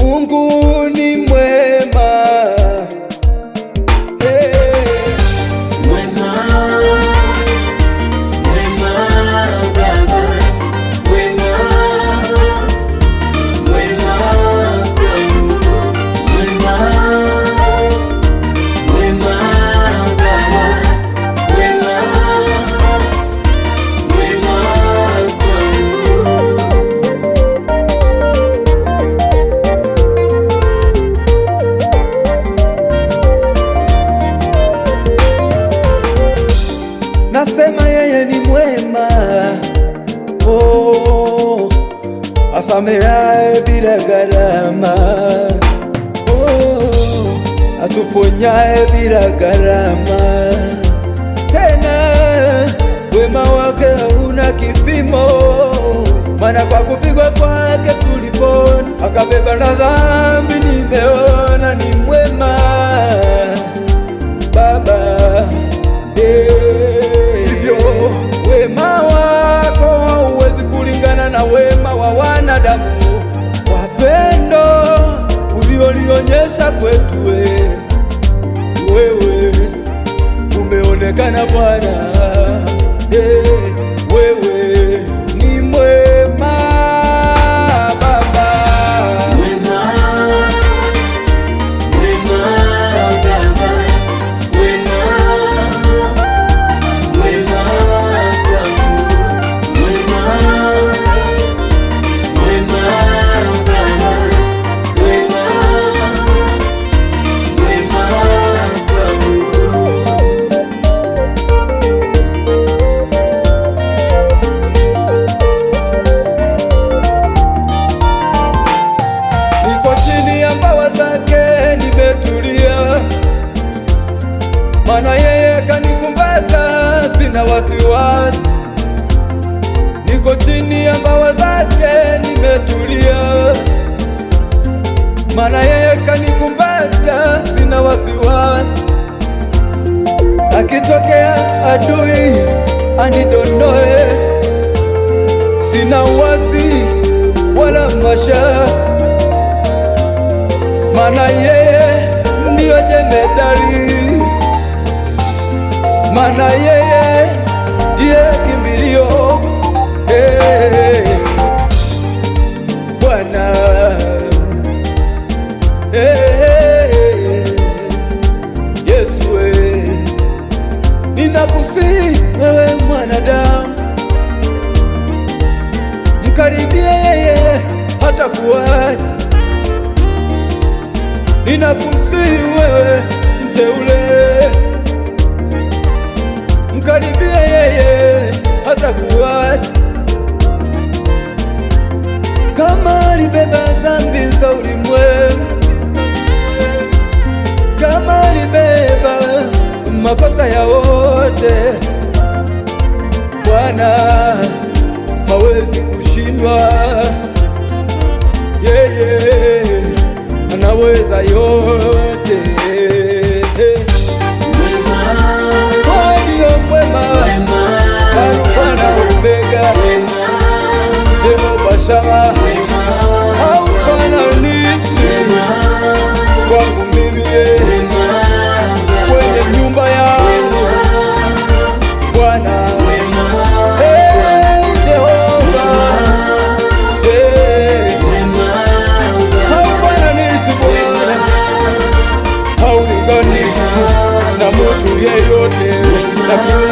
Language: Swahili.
Mungu ni mwema. Nasema yeye ni mwema, oh, asamehaye bila gharama, oh, atuponyaye bila gharama. Tena wema wake hauna kipimo, maana kwa kupigwa kwake tulipona, akabeba na dhambi. Nimeona ni mwema Baba, hivyo wema wako hauwezi kulingana na wema wa wanadamu. Wapendo ulionionyesha kwetu, wewe umeonekana Bwana, wewe ni mwema Baba. Maana yeye kanikumbata, sina wasiwasi. Niko chini ya mbawa zake nimetulia. Maana yeye kanikumbata, sina wasiwasi. Akitokea adui anidondoe, sina uasi wala mashaka. Maana yeye ndiyo jemedari, maana yeye ndiye kimbilio. Bwana, Yesu, ninakusihi wewe mwanadamu, mkaribie yeye hata kuacha. Ninakusihi wewe mteule, mkaribie yeye hata kuacha. Kama alibeba dhambi za ulimwengu, kama alibeba makosa ya wote, Bwana hawezi kushindwa. Yeye anaweza yote. Ndio mwema, Alfa na Omega, Jehova Shama, haufananishwi kwangu mimi, kwenye nyumba yangu Bwana, Jehova, haufananishwi Bwana, haulinganishwi na mtu yeyote, lakini